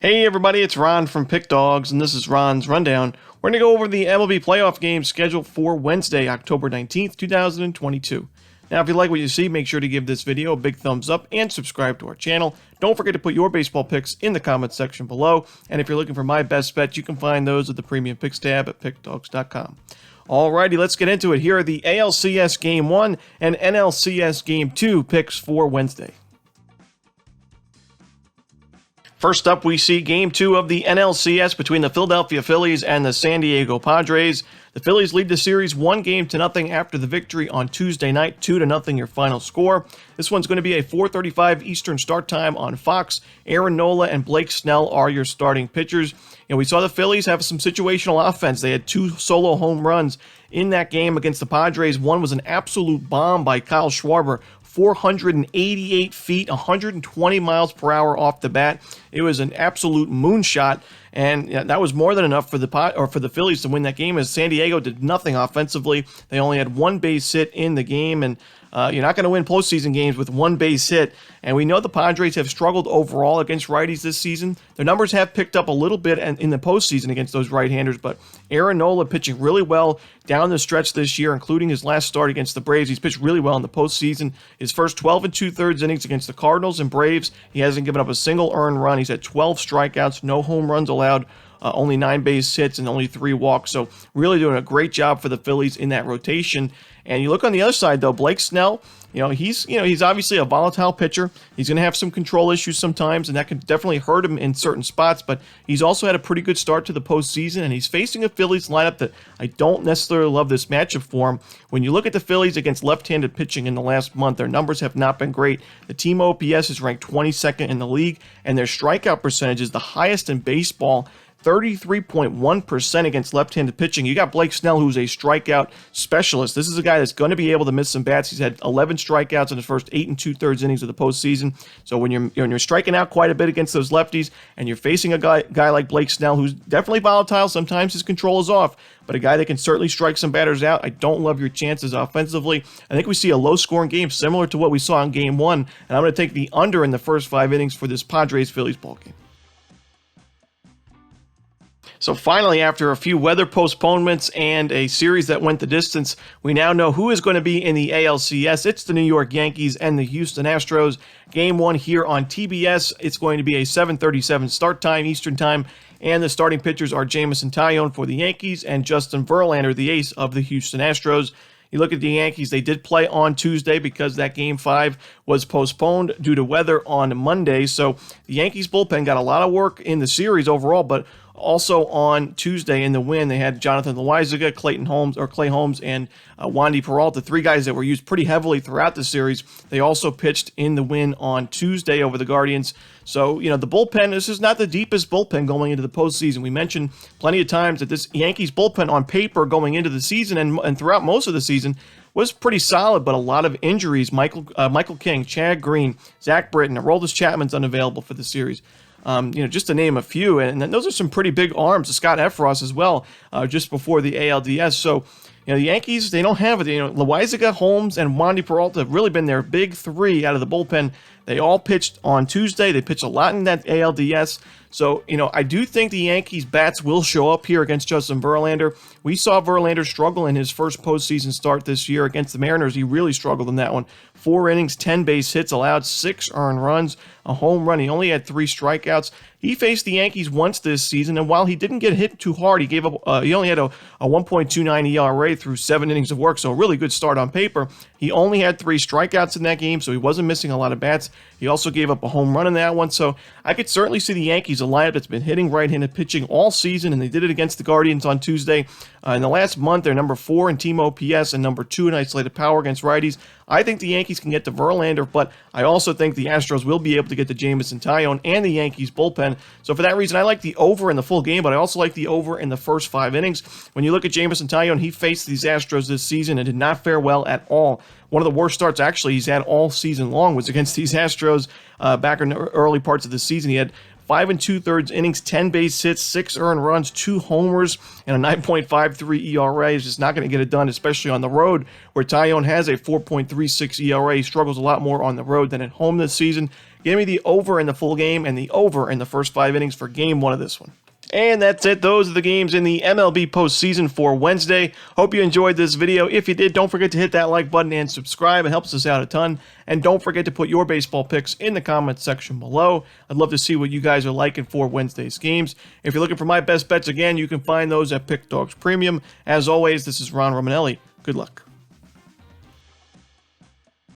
Hey everybody, it's Ron from Pick Dawgz, and this is Ron's Rundown. We're going to go over the MLB playoff games scheduled for Wednesday, October 19th, 2022. Now, if you like what you see, make sure to give this video a big thumbs up and subscribe to our channel. Don't forget to put your baseball picks in the comments section below, and if you're looking for my best bets, you can find those at the Premium Picks tab at pickdawgz.com. Alrighty, let's get into it. Here are the ALCS Game 1 and NLCS Game 2 picks for Wednesday. First up, we see Game 2 of the NLCS between the Philadelphia Phillies and the San Diego Padres. The Phillies lead the series 1-0 after the victory on Tuesday night, 2-0 your final score. This one's going to be a 4:35 Eastern start time on Fox. Aaron Nola and Blake Snell are your starting pitchers. We saw the Phillies have some situational offense. They had 2 solo home runs in that game against the Padres. One was an absolute bomb by Kyle Schwarber, 488 feet, 120 miles per hour off the bat. It was an absolute moonshot, and that was more than enough for the Phillies to win that game, as San Diego did nothing offensively. They only had 1 base hit in the game, and you're not going to win postseason games with 1 base hit. And we know the Padres have struggled overall against righties this season. Their numbers have picked up a little bit in the postseason against those right-handers, but Aaron Nola pitching really well down the stretch this year, including his last start against the Braves. He's pitched really well in the postseason. His first 12 2/3 innings against the Cardinals and Braves, he hasn't given up a single earned run. He's had 12 strikeouts, no home runs allowed, only 9 base hits and only 3 walks. So really doing a great job for the Phillies in that rotation. And you look on the other side, though, Blake Snell, he's obviously a volatile pitcher. He's going to have some control issues sometimes, and that can definitely hurt him in certain spots. But he's also had a pretty good start to the postseason, and he's facing a Phillies lineup that I don't necessarily love this matchup for him. When you look at the Phillies against left-handed pitching in the last month, their numbers have not been great. The team OPS is ranked 22nd in the league, and their strikeout percentage is the highest in baseball. 33.1% against left-handed pitching. You got Blake Snell, who's a strikeout specialist. This is a guy that's going to be able to miss some bats. He's had 11 strikeouts in his first 8 2/3 innings of the postseason. So when you're striking out quite a bit against those lefties, and you're facing a guy like Blake Snell, who's definitely volatile, sometimes his control is off, but a guy that can certainly strike some batters out, I don't love your chances offensively. I think we see a low-scoring game similar to what we saw in Game 1, and I'm going to take the under in the first 5 innings for this Padres-Phillies ballgame. So finally, after a few weather postponements and a series that went the distance, we now know who is going to be in the ALCS. It's the New York Yankees and the Houston Astros. Game 1 here on TBS. It's going to be a 7:37 start time, Eastern time, and the starting pitchers are Jameson Taillon for the Yankees and Justin Verlander, the ace of the Houston Astros. You look at the Yankees, they did play on Tuesday because that Game 5 was postponed due to weather on Monday. So the Yankees bullpen got a lot of work in the series overall, but also on Tuesday in the win, they had Jonathan Loaisiga, Clay Holmes, and Wandy Peralta, 3 guys that were used pretty heavily throughout the series. They also pitched in the win on Tuesday over the Guardians. So, the bullpen, this is not the deepest bullpen going into the postseason. We mentioned plenty of times that this Yankees bullpen on paper going into the season and throughout most of the season was pretty solid, but a lot of injuries. Michael King, Chad Green, Zach Britton, Aroldis Chapman's unavailable for the series. Just to name a few, and those are some pretty big arms. Scott Efros as well, just before the ALDS. So, the Yankees, they don't have it. Loaisiga, Holmes, and Wandy Peralta have really been their big 3 out of the bullpen. They all pitched on Tuesday. They pitched a lot in that ALDS. So, I do think the Yankees bats will show up here against Justin Verlander. We saw Verlander struggle in his first postseason start this year against the Mariners. He really struggled in that one. 4 innings, 10 base hits, allowed 6 earned runs, a home run. He only had 3 strikeouts. He faced the Yankees once this season, and while he didn't get hit too hard, he only had a 1.29 ERA through 7 innings of work, so a really good start on paper. He only had 3 strikeouts in that game, so he wasn't missing a lot of bats. He also gave up a home run in that one, so I could certainly see the Yankees, a lineup that's been hitting right-handed pitching all season, and they did it against the Guardians on Tuesday. In the last month, they're number 4 in team OPS and number 2 in isolated power against righties. I think the Yankees can get to Verlander, but I also think the Astros will be able to get to Jameson Taillon and the Yankees bullpen. So for that reason, I like the over in the full game, but I also like the over in the first 5 innings. When you look at Jameson Taillon, he faced these Astros this season and did not fare well at all. One of the worst starts, actually, he's had all season long was against these Astros back in the early parts of the season. He had 5 2/3 innings, 10 base hits, 6 earned runs, 2 homers, and a 9.53 ERA. Is just not going to get it done, especially on the road, where Taillon has a 4.36 ERA. He struggles a lot more on the road than at home this season. Give me the over in the full game and the over in the first 5 innings for game 1 of this one. And that's it. Those are the games in the MLB postseason for Wednesday. Hope you enjoyed this video. If you did, don't forget to hit that like button and subscribe. It helps us out a ton. And don't forget to put your baseball picks in the comments section below. I'd love to see what you guys are liking for Wednesday's games. If you're looking for my best bets, again, you can find those at Pickdawgz Premium. As always, this is Ron Romanelli. Good luck.